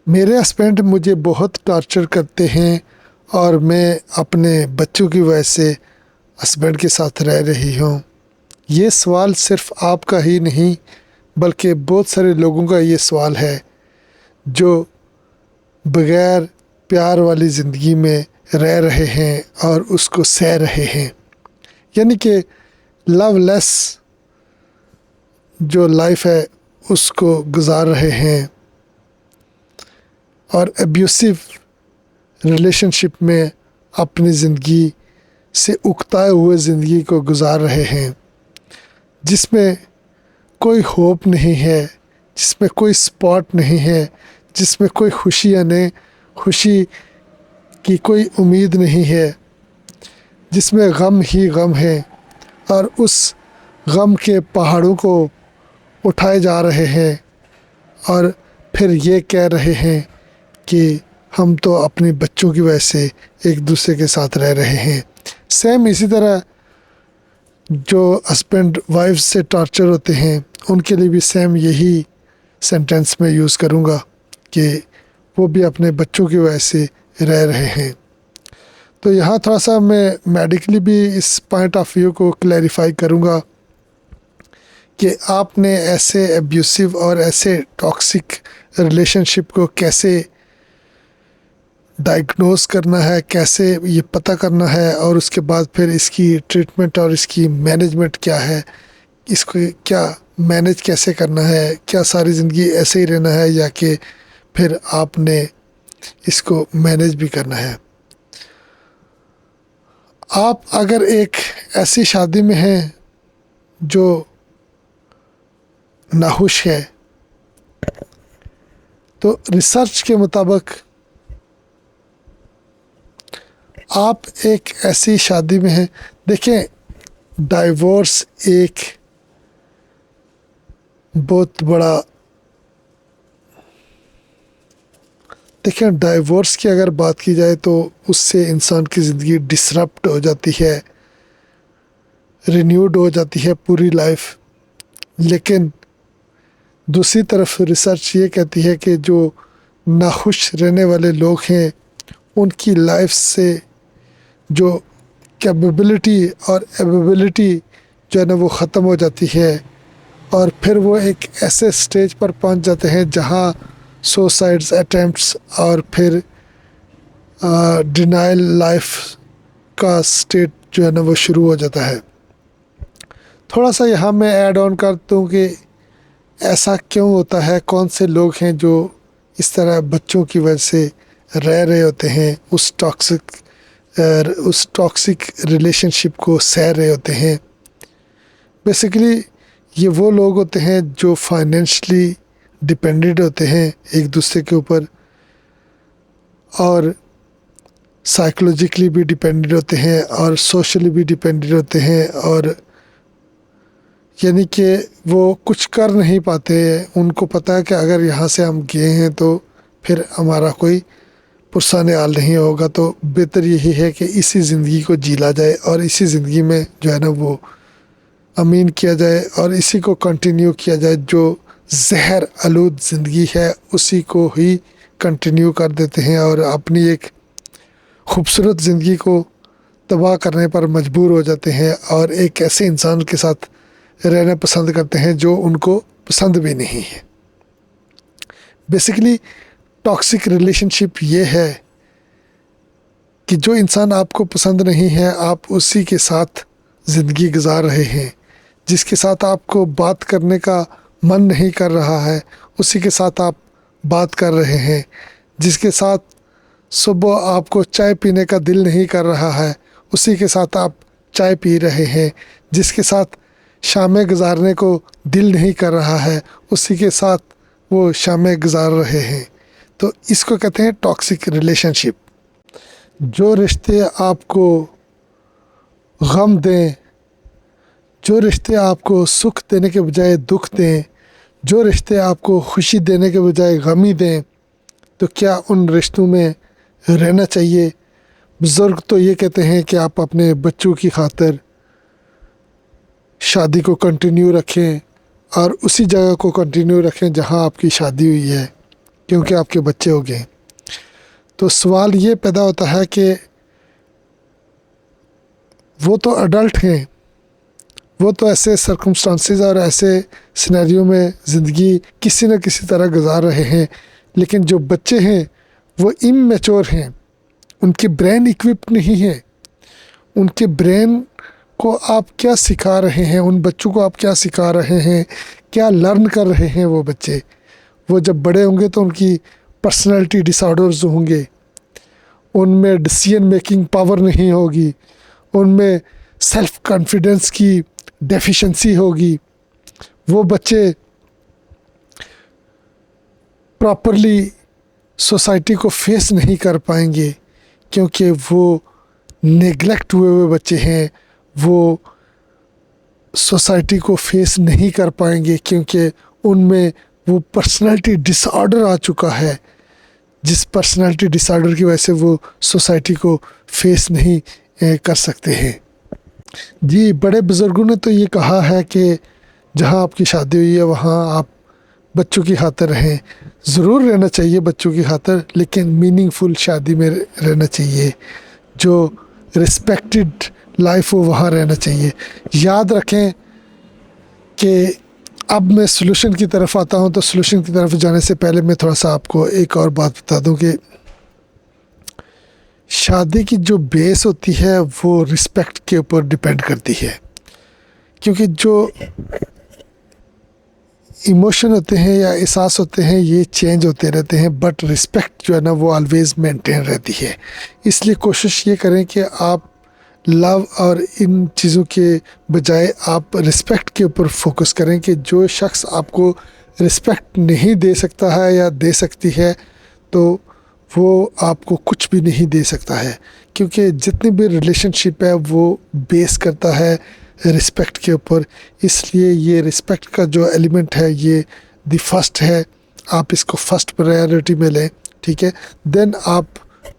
मेरे हस्बैंड मुझे बहुत टॉर्चर करते हैं और मैं अपने बच्चों की वजह से हस्बैंड के साथ रह रही हूँ। ये सवाल सिर्फ आपका ही नहीं बल्कि बहुत सारे लोगों का ये सवाल है जो बग़ैर प्यार वाली ज़िंदगी में रह रहे हैं और उसको सह रहे हैं, यानी कि लवलेस जो लाइफ है उसको गुजार रहे हैं और एब्यूसिव रिलेशनशिप में अपनी ज़िंदगी से उकताए हुए ज़िंदगी को गुजार रहे हैं, जिसमें कोई होप नहीं है, जिसमें कोई स्पॉट नहीं है, जिसमें कोई खुशी की कोई उम्मीद नहीं है, जिसमें गम ही गम है और उस गम के पहाड़ों को उठाए जा रहे हैं और फिर ये कह रहे हैं कि हम तो अपने बच्चों की वजह से एक दूसरे के साथ रह रहे हैं। सेम इसी तरह जो हस्बैंड वाइफ से टॉर्चर होते हैं उनके लिए भी सेम यही सेंटेंस में यूज़ करूँगा कि वो भी अपने बच्चों की वजह से रह रहे हैं। तो यहाँ थोड़ा सा मैं मेडिकली भी इस पॉइंट ऑफ व्यू को क्लैरिफाई करूँगा कि आपने ऐसे एब्यूसिव और ऐसे टॉक्सिक रिलेशनशिप को कैसे डायग्नोस करना है, कैसे ये पता करना है और उसके बाद फिर इसकी ट्रीटमेंट और इसकी मैनेजमेंट क्या है, इसको क्या मैनेज कैसे करना है, क्या सारी ज़िंदगी ऐसे ही रहना है या कि फिर आपने इसको मैनेज भी करना है। आप अगर एक ऐसी शादी में हैं जो नाखुश है तो रिसर्च के मुताबिक आप एक ऐसी शादी में हैं। देखें, डाइवोर्स एक बहुत बड़ा देखें डाइवोर्स की अगर बात की जाए तो उससे इंसान की ज़िंदगी डिसरप्ट हो जाती है, रिन्यूड हो जाती है पूरी लाइफ। लेकिन दूसरी तरफ रिसर्च ये कहती है कि जो नाखुश रहने वाले लोग हैं उनकी लाइफ से जो कैपेबिलिटी और एबिलिटी जो है ना वो ख़त्म हो जाती है और फिर वो एक ऐसे स्टेज पर पहुंच जाते हैं जहां सुसाइड्स अटेम्प्ट्स और फिर डिनाइल लाइफ का स्टेट जो है ना वो शुरू हो जाता है। थोड़ा सा यहाँ मैं ऐड ऑन करता हूँ कि ऐसा क्यों होता है, कौन से लोग हैं जो इस तरह बच्चों की वजह से रह रहे होते हैं, उस टॉक्सिक रिलेशनशिप को सह रहे होते हैं। बेसिकली ये वो लोग होते हैं जो फाइनेंशियली डिपेंडेंट होते हैं एक दूसरे के ऊपर और साइकोलॉजिकली भी डिपेंडेंट होते हैं और सोशली भी डिपेंडेंट होते हैं और यानी कि वो कुछ कर नहीं पाते। उनको पता है कि अगर यहाँ से हम गए हैं तो फिर हमारा कोई पुरसाने हाल नहीं होगा, तो बेहतर यही है कि इसी ज़िंदगी को जीला जाए और इसी ज़िंदगी में जो है ना वो अमीन किया जाए और इसी को कंटिन्यू किया जाए। जो जहर आलूद ज़िंदगी है उसी को ही कंटिन्यू कर देते हैं और अपनी एक खूबसूरत ज़िंदगी को तबाह करने पर मजबूर हो जाते हैं और एक ऐसे इंसान के साथ रहना पसंद करते हैं जो उनको पसंद भी नहीं है। बेसिकली टॉक्सिक रिलेशनशिप ये है कि जो इंसान आपको पसंद नहीं है आप उसी के साथ ज़िंदगी गुजार रहे हैं, जिसके साथ आपको बात करने का मन नहीं कर रहा है उसी के साथ आप बात कर रहे हैं, जिसके साथ सुबह आपको चाय पीने का दिल नहीं कर रहा है उसी के साथ आप चाय पी रहे हैं, जिसके साथ शामें गुजारने को दिल नहीं कर रहा है उसी के साथ वो शामें गुजार रहे हैं। तो इसको कहते हैं टॉक्सिक रिलेशनशिप। जो रिश्ते आपको गम दें, जो रिश्ते आपको सुख देने के बजाय दुख दें, जो रिश्ते आपको खुशी देने के बजाय गमी दें, तो क्या उन रिश्तों में रहना चाहिए? बुज़ुर्ग तो ये कहते हैं कि आप अपने बच्चों की खातिर शादी को कंटिन्यू रखें और उसी जगह को कंटिन्यू रखें जहां आपकी शादी हुई है। क्योंकि आपके बच्चे हो गए। तो सवाल ये पैदा होता है कि वो तो अडल्ट हैं, वो तो ऐसे सर्कमस्टांसेस और ऐसे सिनेरियो में ज़िंदगी किसी न किसी तरह गुजार रहे हैं, लेकिन जो बच्चे हैं वो इमैच्योर हैं, उनके ब्रेन इक्विप्ड नहीं है। उनके ब्रेन को आप क्या सिखा रहे हैं, उन बच्चों को आप क्या सिखा रहे हैं, क्या लर्न कर रहे हैं वो बच्चे। वो जब बड़े होंगे तो उनकी पर्सनालिटी डिसऑर्डर्स होंगे, उनमें डिसीजन मेकिंग पावर नहीं होगी, उनमें सेल्फ कॉन्फिडेंस की डेफिशिएंसी होगी। वो बच्चे प्रॉपरली सोसाइटी को फेस नहीं कर पाएंगे, क्योंकि वो नेग्लेक्ट हुए हुए बच्चे हैं। वो सोसाइटी को फेस नहीं कर पाएंगे क्योंकि उनमें वो पर्सनालिटी डिसऑर्डर आ चुका है, जिस पर्सनालिटी डिसऑर्डर की वजह से वो सोसाइटी को फेस नहीं कर सकते हैं। जी, बड़े बुज़ुर्गों ने तो ये कहा है कि जहाँ आपकी शादी हुई है वहाँ आप बच्चों की खातिर रहें। ज़रूर रहना चाहिए बच्चों की खातिर, लेकिन मीनिंगफुल शादी में रहना चाहिए। जो रिस्पेक्टेड लाइफ हो वहाँ रहना चाहिए। याद रखें कि अब मैं सॉल्यूशन की तरफ आता हूँ, तो सॉल्यूशन की तरफ जाने से पहले मैं थोड़ा सा आपको एक और बात बता दूँ कि शादी की जो बेस होती है वो रिस्पेक्ट के ऊपर डिपेंड करती है, क्योंकि जो इमोशन होते हैं या एहसास होते हैं ये चेंज होते रहते हैं, बट रिस्पेक्ट जो है ना वो ऑलवेज़ मेंटेन रहती है। इसलिए कोशिश ये करें कि आप लव और इन चीज़ों के बजाय आप रिस्पेक्ट के ऊपर फोकस करें कि जो शख्स आपको रिस्पेक्ट नहीं दे सकता है या दे सकती है तो वो आपको कुछ भी नहीं दे सकता है, क्योंकि जितनी भी रिलेशनशिप है वो बेस करता है रिस्पेक्ट के ऊपर। इसलिए ये रिस्पेक्ट का जो एलिमेंट है ये द फर्स्ट है, आप इसको फर्स्ट प्रायोरिटी में लें, ठीक है। देन आप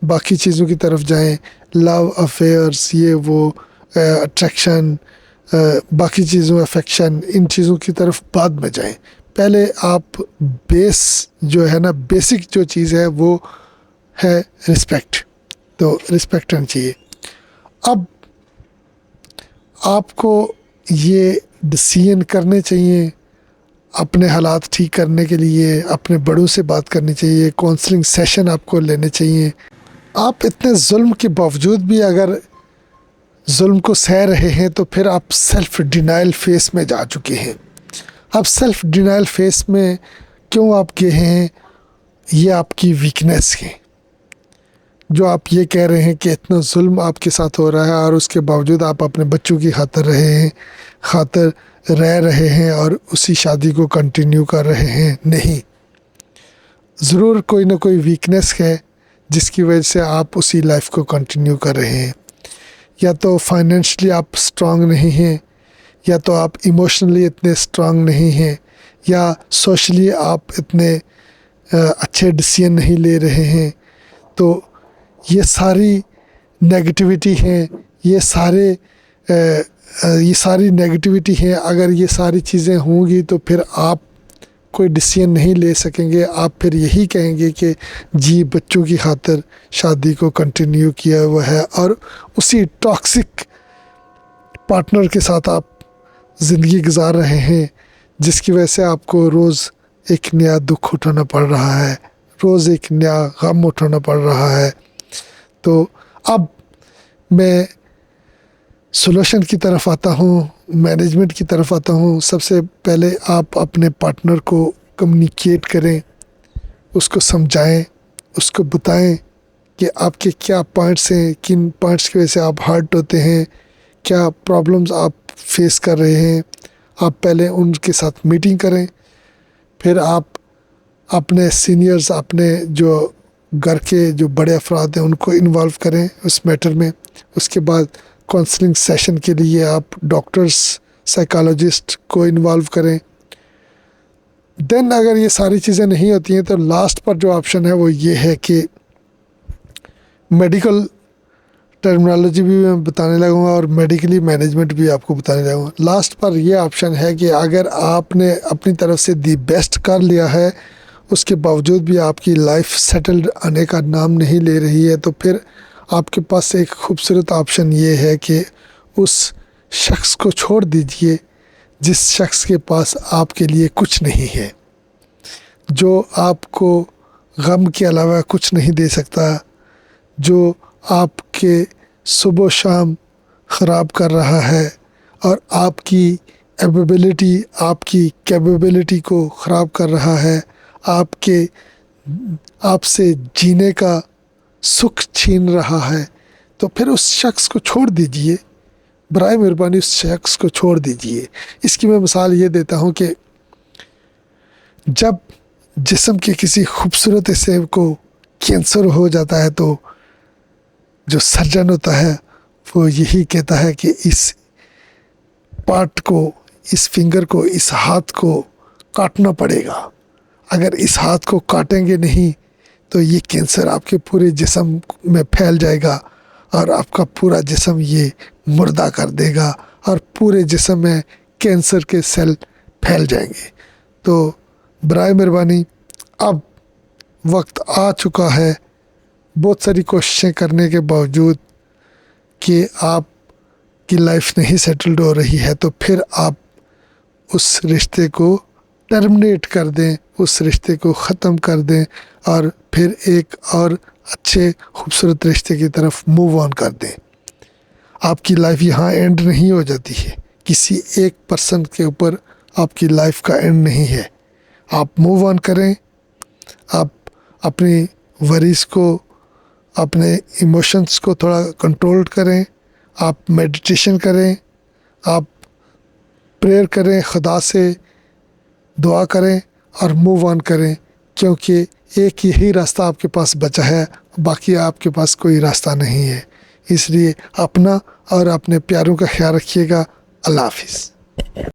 बाकी चीज़ों की तरफ जाएं, लव अफेयर्स, ये वो अट्रैक्शन, बाकी चीज़ों अफेक्शन, इन चीज़ों की तरफ बाद में जाएं। पहले आप बेस जो है ना, बेसिक जो चीज़ है वो है रिस्पेक्ट, तो रिस्पेक्ट होनी चाहिए। अब आपको ये डिसीजन करने चाहिए अपने हालात ठीक करने के लिए, अपने बड़ों से बात करनी चाहिए, काउंसलिंग सेशन आपको लेने चाहिए। आप इतने जुल्म के बावजूद भी अगर जुल्म को सह रहे हैं तो फिर आप सेल्फ डिनाइल फेस में जा चुके हैं। अब सेल्फ डिनाइल फेस में क्यों आप गए हैं, ये आपकी वीकनेस है। जो आप ये कह रहे हैं कि इतना जुल्म आपके साथ हो रहा है और उसके बावजूद आप अपने बच्चों की खातिर रह रहे हैं और उसी शादी को कंटिन्यू कर रहे हैं, नहीं, ज़रूर कोई ना कोई वीकनेस है जिसकी वजह से आप उसी लाइफ को कंटिन्यू कर रहे हैं। या तो फाइनेंशियली आप स्ट्रांग नहीं हैं, या तो आप इमोशनली इतने स्ट्रांग नहीं हैं, या सोशली आप इतने अच्छे डिसीजन नहीं ले रहे हैं। तो ये सारी नेगेटिविटी हैं, ये सारी नेगेटिविटी है। अगर ये सारी चीज़ें होंगी तो फिर आप कोई डिसीजन नहीं ले सकेंगे। आप फिर यही कहेंगे कि जी बच्चों की खातिर शादी को कंटिन्यू किया हुआ है, और उसी टॉक्सिक पार्टनर के साथ आप ज़िंदगी गुजार रहे हैं, जिसकी वजह से आपको रोज़ एक नया दुख उठाना पड़ रहा है, रोज़ एक नया गम उठाना पड़ रहा है। तो अब मैं सॉल्यूशन की तरफ आता हूँ, मैनेजमेंट की तरफ आता हूँ। सबसे पहले आप अपने पार्टनर को कम्युनिकेट करें, उसको समझाएं, उसको बताएं कि आपके क्या पॉइंट्स हैं, किन पॉइंट्स की वजह से आप हर्ट होते हैं, क्या प्रॉब्लम्स आप फेस कर रहे हैं। आप पहले उनके साथ मीटिंग करें, फिर आप अपने सीनियर्स, अपने जो घर के जो बड़े अफराद हैं उनको इन्वॉल्व करें उस मैटर में। उसके बाद काउंसलिंग सेशन के लिए आप डॉक्टर्स, साइकोलॉजिस्ट को इन्वॉल्व करें। देन अगर ये सारी चीज़ें नहीं होती हैं तो लास्ट पर जो ऑप्शन है वो ये है कि मेडिकल टर्मिनोलॉजी भी मैं बताने लगूँगा और मेडिकली मैनेजमेंट भी आपको बताने लगूँगा। लास्ट पर ये ऑप्शन है कि अगर आपने अपनी तरफ से दी बेस्ट कर लिया है उसके बावजूद भी आपकी लाइफ सेटल्ड आने का नाम नहीं ले रही है, तो फिर आपके पास एक खूबसूरत ऑप्शन ये है कि उस शख्स को छोड़ दीजिए जिस शख्स के पास आपके लिए कुछ नहीं है, जो आपको गम के अलावा कुछ नहीं दे सकता, जो आपके सुबह शाम ख़राब कर रहा है और आपकी एबिलिटी, आपकी कैपेबिलिटी को ख़राब कर रहा है, आपसे जीने का सुख छीन रहा है, तो फिर उस शख्स को छोड़ दीजिए। बराए मेहरबानी उस शख्स को छोड़ दीजिए। इसकी मैं मिसाल ये देता हूँ कि जब जिस्म के किसी खूबसूरत हिस्से को कैंसर हो जाता है तो जो सर्जन होता है वो यही कहता है कि इस पार्ट को, इस फिंगर को, इस हाथ को काटना पड़ेगा। अगर इस हाथ को काटेंगे नहीं तो ये कैंसर आपके पूरे जिस्म में फैल जाएगा और आपका पूरा जिस्म ये मुर्दा कर देगा और पूरे जिस्म में कैंसर के सेल फैल जाएंगे। तो बराए मेहरबानी अब वक्त आ चुका है, बहुत सारी कोशिशें करने के बावजूद, कि आपकी लाइफ नहीं सेटल्ड हो रही है, तो फिर आप उस रिश्ते को टर्मिनेट कर दें, उस रिश्ते को ख़त्म कर दें और फिर एक और अच्छे खूबसूरत रिश्ते की तरफ मूव ऑन कर दें। आपकी लाइफ यहाँ एंड नहीं हो जाती है, किसी एक पर्सन के ऊपर आपकी लाइफ का एंड नहीं है। आप मूव ऑन करें, आप अपनी वरीज़ को, अपने इमोशंस को थोड़ा कंट्रोल करें, आप मेडिटेशन करें, आप प्रेयर करें, खुदा से दुआ करें और मूव ऑन करें, क्योंकि एक यही रास्ता आपके पास बचा है, बाकी आपके पास कोई रास्ता नहीं है। इसलिए अपना और अपने प्यारों का ख्याल रखिएगा। अल्लाह हाफिज़।